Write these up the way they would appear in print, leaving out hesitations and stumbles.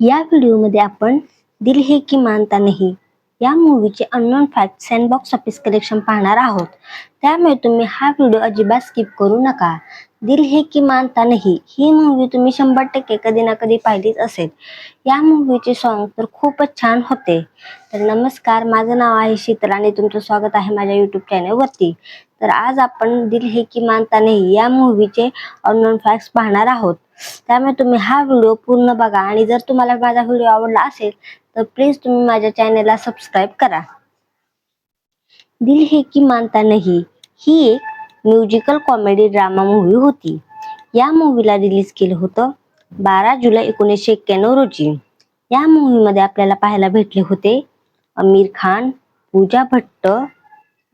या व्हिडिओमध्ये आपण दिल है की मानता नहीं या मूवीचे unknown fact and box office collection पाहणार आहोत. त्यामुळे तुम्ही हा व्हिडिओ अजिबात स्किप करू नका. दिल है की मानता नहीं ही मूवी तुम्ही 100% कधी ना कधी पाहिलीच असेल. या मूवीचे सॉन्ग तर खूपच छान होते. तर नमस्कार, माझं नाव आहे शीतल आणि तुमचं स्वागत आहे माझ्या यूट्यूब चॅनलवरती. तर आज आपण दिल है की मानता नहीं या मूवीचे अननोन फॅक्ट्स पाहणार आहोत. त्यामुळे तुम्ही हा व्हिडिओ पूर्ण बघा आणि जर तुम्हाला माझा व्हिडिओ आवडला असेल तर प्लीज तुम्ही माझ्या चॅनलला सबस्क्राईब करा. दिल है की मानता नहीं ही एक म्युझिकल कॉमेडी ड्रामा मूवी होती. या मूवीला रिलीज केलं होतं 12 जुलै 1991 रोजी. या मूवीमध्ये आपल्याला पाहायला भेटले होते आमिर खान, पूजा भट्ट,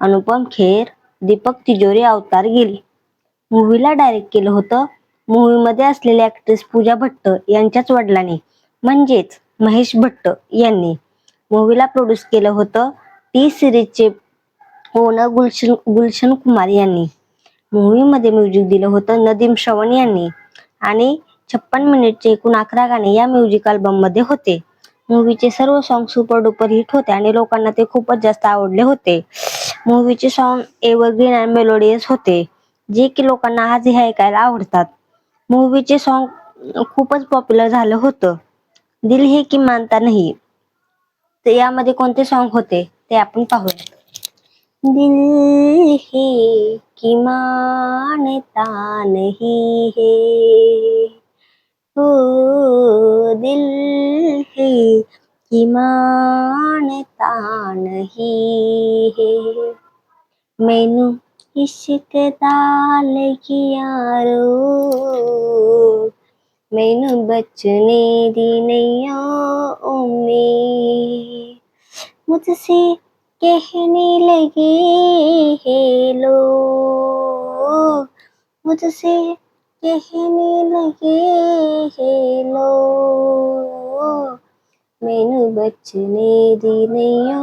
अनुपम खेर, दीपक तिजोरी, अवतार गिल. मूवीला डायरेक्ट केलं होतं मूवीमध्ये असलेल्या ऍक्ट्रेस पूजा भट्ट यांच्याच वडिलांनी म्हणजेच महेश भट्ट यांनी. मूवीला प्रोड्यूस केलं होतं टी सिरीजचे ओनर गुलशन कुमार यांनी. मूवीमध्ये म्युझिक दिलं होतं नदीम श्रवण यांनी आणि 56 मिनिटचे एकूण 11 गाणे या म्युझिक अल्बम मध्ये होते. मूवीचे सर्व सॉन्ग सुपर डुपर हिट होते आणि लोकांना ते खूपच जास्त आवडले होते. मूवीचे सॉन्ग एव्हरग्रीन आणि मेलोडियस होते, जे की लोकांना आजही ऐकायला आवडतात. मूवीचे सॉन्ग खूपच पॉप्युलर झालं होतं. दिल है की मानता नहीं तर यामध्ये कोणते सॉन्ग होते ते आपण पाहूया. दिल है की मानता नहीं है, हो दिल है की मानता नहीं है, मैनू इश्क दा लगियारो, मैनू बचने दी नैया उम्मीद, मुझसे कहने लगे हैं लोग, मुझसे कहने लगे हैं लोग, मैनू बचने दी नैया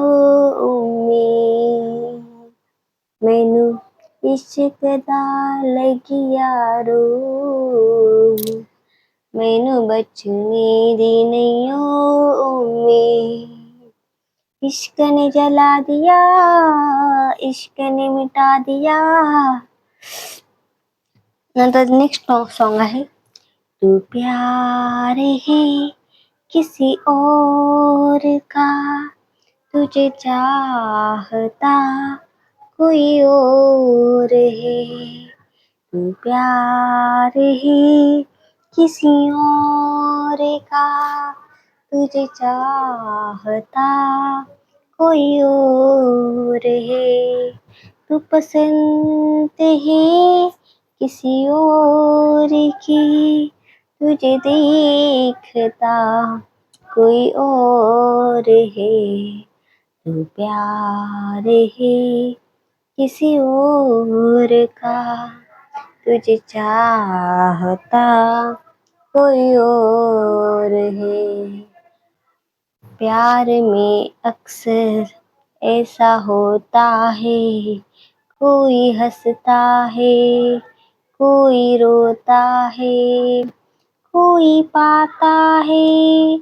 उम्मीद, मैनू इश्क दा लगियारो, मैनू बचने दी नैया उम्मीद, इश्क ने जला दिया, इश्क ने मिटा दिया. नंतर नेक्स्ट सॉन्ग आहे तू प्यार है किसी और का, तुझे चाहता कोई और है, तू प्यार है किसी और का, तुझे चाहता कोई और है, तू पसंद है किसी और की, तुझे देखता कोई और है, तू प्यार है किसी और का, तुझे चाहता कोई और है. प्यार में अक्सर ऐसा होता है, कोई हंसता है कोई रोता है, कोई पाता है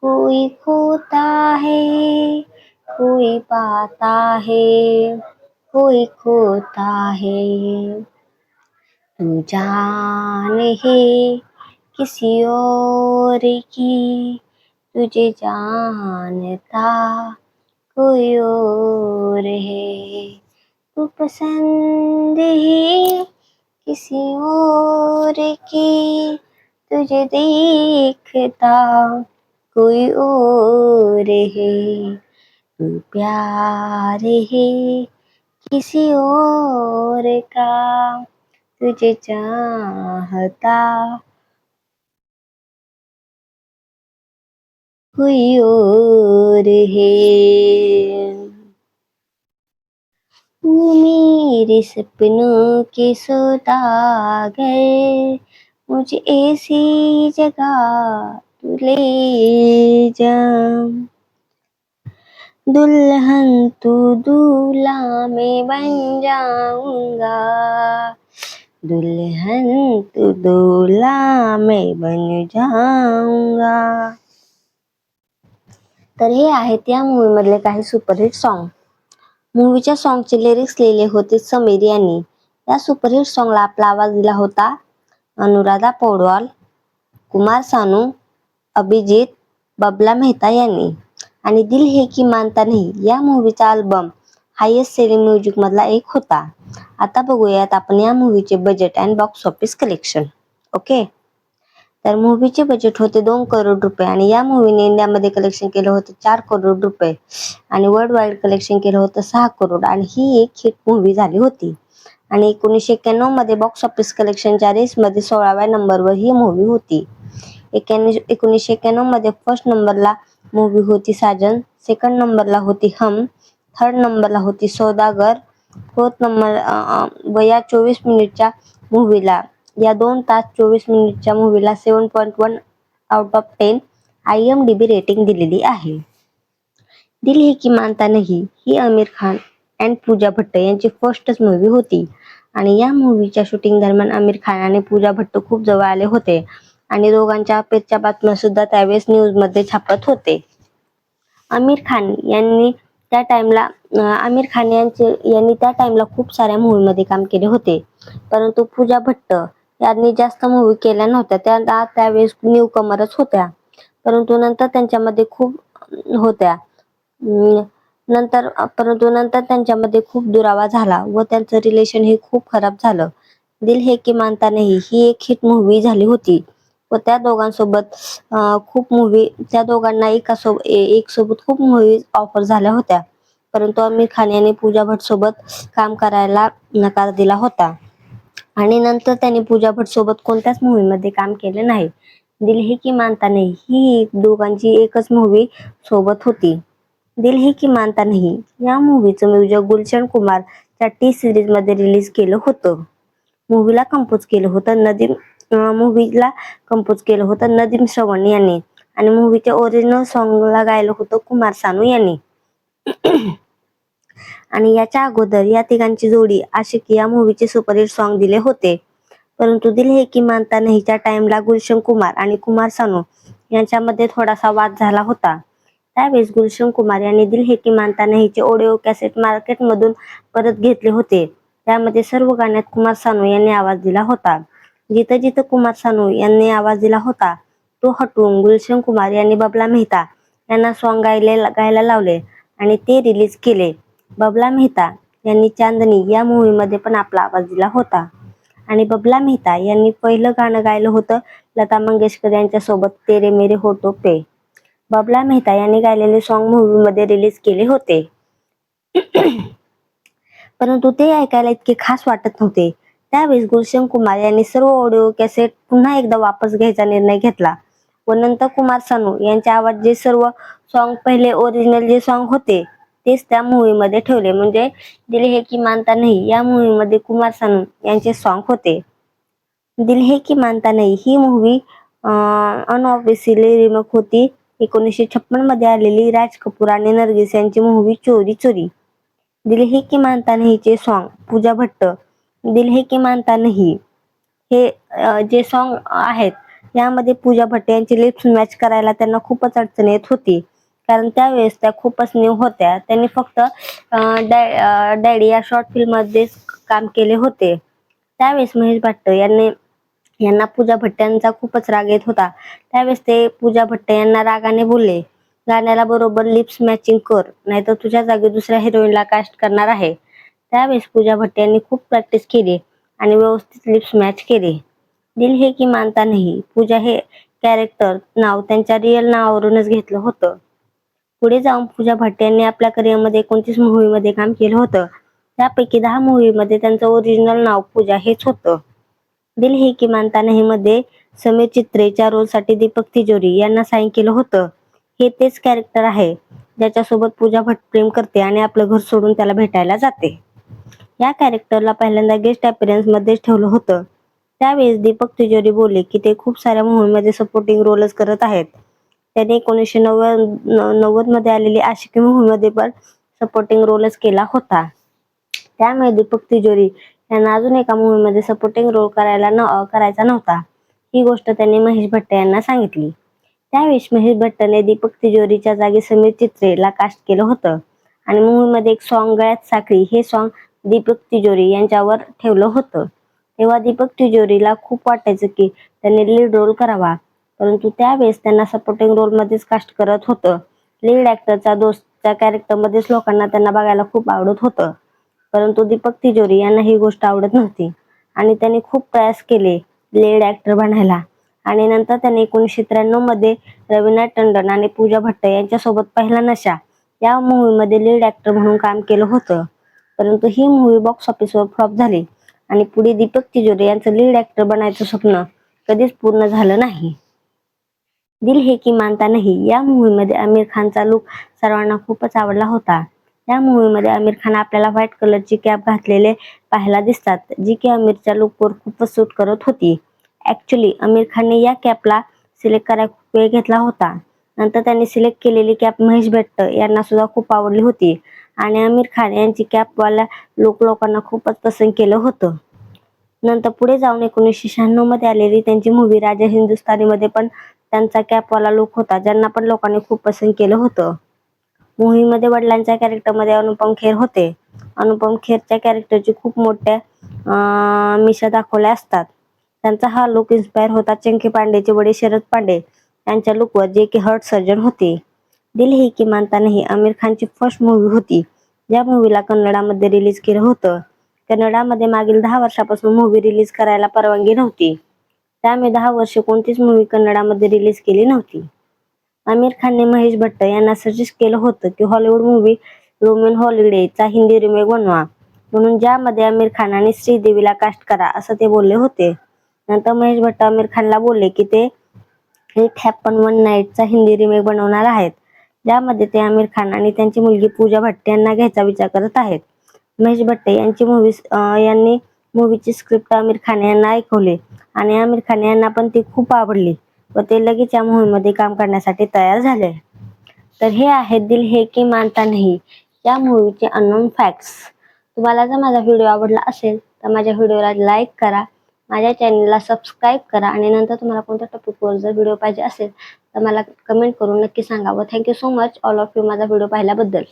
कोई खोता है, कोई पाता है कोई खोता है, तू जान है किसी और की, तुझे जानता कोई और है, तू पसंद है किसी और की, तुझे देखता कोई और है, तू प्यार है किसी और का, तुझे चाहता कोई और है. तू मेरे सपनों के सौदागर, मुझे ऐसी जगह तू ले जा, दुल्हन तू दूल्हा मैं बन जाऊंगा, दुल्हन तू दूल्हा मैं बन जाऊंगा. तर हे आहेत या मूवी मधले काही सुपरहिट सॉन्ग. मूवीच्या सॉन्गचे लिरिक्स लिहिले होते समीर यांनी. या सुपरहिट सॉन्गला आपला आवाज दिला होता अनुराधा पौडवाल, कुमार सानू, अभिजित, बबला मेहता यांनी. आणि दिल है की मानता नहीं या मूवीचा अल्बम हायेस्ट सेलिंग म्युझिक मधला एक होता. आता बघूयात आपण या मूवीचे budget and box office collection. Okay, तर मूवीचे बजेट होते 2 करोड रुपये आणि या मूवीने इंडियामध्ये कलेक्शन केलं होतं 4 करोड रुपये आणि वर्ल्ड वाईड कलेक्शन केलं होतं 6 करोड आणि ही एक हिट मूवी झाली होती. आणि 1991 मध्ये बॉक्स ऑफिस कलेक्शनच्या रेसमध्ये 16व्या नंबरवर ही मूवी होती. 1991 मध्ये फर्स्ट नंबरला मूवी होती साजन, सेकंड नंबरला होती हम, थर्ड नंबरला होती सौदागर, फोर्थ नंबर व या 24 मिनिटच्या मूवीला या 2 तास 24 मिनिटच्या मूवीला 7.1 आउट ऑफ 10 IMDb रेटिंग दिलेली आहे. दिल है की मानता नहीं ही आमिर खान अँड पूजा भट्ट यांची फर्स्टच मूवी होती आणि या मूवीच्या शूटिंग दरम्यान आमिर खान आणि पूजा भट्ट खूप जवळ आले होते आणि दोघांच्या अफेअरच्या बातम्या सुद्धा त्यावेळेस न्यूजमध्ये छापत होते. आमिर खान यांनी त्या टाइमला खूप साऱ्या मूवीमध्ये काम केले होते, परंतु पूजा भट्ट यांनी जास्त मूवी केल्या नव्हत्या. त्या त्यावेळेस न्यू कमरच होत्या, परंतु नंतर त्यांच्यामध्ये खूप दुरावा झाला व त्यांचं रिलेशन हे खूप खराब झालं. दिल है की मानता नहीं ही एक हिट मूवी झाली होती व त्या दोघांना एक सोबत खूप मूवी ऑफर झाल्या होत्या, परंतु आमिर खान यांनी पूजा भट्ट सोबत काम करायला नकार दिला होता आणि नंतर त्यांनी पूजा भट्ट सोबत कोणत्याच मूवीमध्ये काम केले नाही. दिल है की मानता नहीं ही दोघांची एकच मूवी सोबत होती. दिल है की मानता नहीं या मूवीचं म्युझिक गुलशन कुमारच्या टी सिरीज मध्ये रिलीज केलं होतं. मूवीला कंपोज केलं होतं नदीम श्रवण यांनी आणि मूवीच्या ओरिजिनल सॉन्गला गायलं होतं कुमार सानू यांनी. आणि याच्या अगोदर या तिघांची जोडी आशिकी या मूवीचे सुपरहिट सॉन्ग दिले होते, परंतु दिल है की मानता नहीच्या टाइमला गुलशन कुमार आणि कुमार सानू यांच्यामध्ये थोडासा वाद झाला होता. त्यावेळेस गुलशन कुमार यांनी दिल है की मानता नहीचे ऑडिओ कॅसेट मार्केटमधून परत घेतले होते. त्यामध्ये सर्व गाण्यात कुमार सानू यांनी आवाज दिला होता. जिथं जिथं कुमार सानू यांनी आवाज दिला होता तो हटवून गुलशन कुमार यांनी बबला मेहता यांना सॉन्ग गायला लावले आणि ते रिलीज केले. बबला मेहता यांनी चांदनी या मूवीमध्ये पण आपला आवाज दिला होता आणि बबला मेहता यांनी पहिलं गाणं गायलं होतं लता मंगेशकर यांच्या सोबत तेरे मेरे होठों पे. बबला मेहता यांनी गायलेले सॉन्ग मूवीमध्ये रिलीज केले होते, परंतु ते ऐकायला इतके खास वाटत नव्हते. त्यावेळेस गुलशन कुमार यांनी सर्व ऑडिओ कॅसेट पुन्हा एकदा वापस घ्यायचा निर्णय घेतला व नंतर कुमार सानू यांच्या आवाजाचे सर्व सॉन्ग पहिले ओरिजिनल जे सॉन्ग होते तेच त्या मूवीमध्ये ठेवले. म्हणजे दिल है की मानता नहीं या मूवीमध्ये कुमार सानू यांचे सॉन्ग होते. दिल है की मानता नहीं ही मूवी अनऑफिशियली रिमेक होती 1956 मध्ये आलेली राज कपूर आणि नरगिस यांची मूवी चोरी चोरी. दिल है की मानता नहीचे सॉन्ग पूजा भट्ट दिल है की मानता नहीं हे जे सॉन्ग आहेत यामध्ये पूजा भट्ट यांची लिप्स मॅच करायला त्यांना खूपच अडचण येत होती, कारण त्यावेळेस त्या खूपच न्यू होत्या. त्यांनी फक्त डॅडी या शॉर्ट फिल्म मध्ये काम केले होते. त्यावेळेस महेश भट्ट यांना पूजा भट्ट यांचा खूपच राग येत होता. त्यावेळेस ते पूजा भट्ट यांना रागाने बोलले, गाण्याला बरोबर लिप्स मॅचिंग कर, नाहीतर तुझ्या जागी दुसऱ्या हिरोईनला कास्ट करणार आहे. त्यावेळेस पूजा भट्ट यांनी खूप प्रॅक्टिस केली आणि व्यवस्थित लिप्स मॅच केले. दिल है की मानता नहीं पूजा हे कॅरेक्टर नाव त्यांच्या रिअल नावावरूनच घेतलं होतं. पुढे जाऊन पूजा भट्ट यांनी आपल्या करिअरमध्ये 29 मूवीमध्ये काम केलं होतं. त्यापैकी 10 मूवीमध्ये त्यांचं ओरिजिनल नाव पूजा हेच होतं. दिल है की मानता नहीं मध्ये समीर चित्रेच्या रोलसाठी दीपक तिजोरी यांना साईन केलं होतं. हे तेच कॅरेक्टर आहे ज्याच्यासोबत पूजा भट्ट प्रेम करते आणि आपलं घर सोडून त्याला भेटायला जाते. या कॅरेक्टरला पहिल्यांदा गेस्ट अपीअरन्स मध्येच ठेवलं होतं. त्यावेळेस दीपक तिजोरी बोलले की ते खूप साऱ्या मूवीमध्ये सपोर्टिंग रोलच करत आहेत. त्याने 1990 मध्ये आलेली आशिकी मूवीमध्ये पण सपोर्टिंग रोलच केला होता. त्यामुळे दीपक तिजोरी यांना अजून एका मूवीमध्ये सपोर्टिंग रोल करायचा नव्हता. ही गोष्ट त्यांनी महेश भट्ट यांना सांगितली. त्यावेळेस महेश भट्टने दीपक तिजोरीच्या जागी समीर चित्रेला कास्ट केलं होतं आणि मूवीमध्ये एक सॉन्ग गळ्यात साखळी हे सॉन्ग दीपक तिजोरी यांच्यावर ठेवलं होतं. तेव्हा दीपक तिजोरीला खूप वाटायचं की त्यांनी लीड रोल करावा, परंतु त्यावेळेस त्यांना सपोर्टिंग रोलमध्येच कास्ट करत होतं. लीड ॲक्टरचा दोस्तच्या कॅरेक्टरमध्येच लोकांना त्यांना बघायला खूप आवडत होतं, परंतु दीपक तिजोरी यांना ही गोष्ट आवडत नव्हती आणि त्यांनी खूप प्रयास केले लीड ॲक्टर बनायला आणि नंतर त्यांनी 1993 मध्ये रवीना टंडन आणि पूजा भट्ट यांच्यासोबत पहिला नशा या मूवीमध्ये लीड ॲक्टर म्हणून काम केलं होतं, परंतु ही मूवी बॉक्स ऑफिसवर फ्लॉप झाली आणि पुढे दीपक तिजोरी यांचं लीड ॲक्टर बनायचं स्वप्न कधीच पूर्ण झालं नाही. दिल है की मानता नहीं या मूवीमध्ये आमिर खानचा लुक सर्वांना खूपच आवडला होता. या मूवीमध्ये आमिर खान आपल्याला व्हाईट कलरची कॅप घातलेले पाहायला दिसतात, जी की आमिरच्या लुकवर खूपच सूट करत होती. ॲक्च्युली आमिर खानने या कॅपला सिलेक्ट करायला खूप वेळ घेतला होता. नंतर त्यांनी सिलेक्ट केलेली कॅप महेश भट्ट यांना सुद्धा खूप आवडली होती आणि आमिर खान यांची कॅपवाला लुक लोकांना खूपच पसंत केलं होतं. नंतर पुढे जाऊन 1996 मध्ये आलेली त्यांची मूवी राजा हिंदुस्थानीमध्ये पण त्यांचा कॅपवाला लुक होता, ज्यांना पण लोकांनी खूप पसंत केलं होतं. मूवीमध्ये वडिलांच्या कॅरेक्टरमध्ये अनुपम खेर होते. अनुपम खेरच्या कॅरेक्टरची खूप मोठ्या मिशा दाखवल्या असतात. त्यांचा हा लुक इन्स्पायर होता चंकी पांडेचे वडील शरद पांडे यांच्या लुकवर, जे की हार्ट सर्जन होते. दिल है की मानता नहीं आमिर खानची फर्स्ट मूवी होती. ज्या मूवीला कन्नडामध्ये रिलीज केलं होतं. कन्नडामध्ये मागील 10 वर्षापासून मूवी रिलीज करायला परवानगी नव्हती, त्यामुळे 10 वर्षे कोणतीच मूवी कन्नडामध्ये रिलीज केली नव्हती. आमिर खानने महेश भट्ट यांना सजेस्ट केलं होतं की हॉलिवूड मूवी रोमियो हॉलिडेचा हिंदी रिमेक बनवा म्हणून, ज्यामध्ये आमिर खान आणि श्रीदेवीला कास्ट करा असं ते बोलले होते. नंतर महेश भट्ट आमिर खानला बोलले की ते इट हॅपन वन नाईटचा हिंदी रिमेक बनवणार आहेत, ज्यामध्ये ते आमिर खान आणि त्यांची मुलगी पूजा भट्ट यांना घ्यायचा विचार करत आहेत. महेश भट्ट यांनी मूवीची स्क्रिप्ट आमिर खान यांना ऐकवली आणि आमिर खान यांना पण ती खूप आवडली व ते लगेच या मूवीमध्ये काम करण्यासाठी तयार झाले. तर हे आहे दिल है की मानता नहीं या मूवीचे अननोन फॅक्ट्स. तुम्हाला जर माझा व्हिडिओ आवडला असेल तर माझ्या व्हिडिओला लाईक करा, माझ्या चॅनलला सबस्क्राईब करा आणि नंतर तुम्हाला कोणत्या टॉपिकवर जर व्हिडिओ पाहिजे असेल तर मला कमेंट करून नक्की सांगा. व thank you so much all of you माझा व्हिडिओ पाहिल्याबद्दल.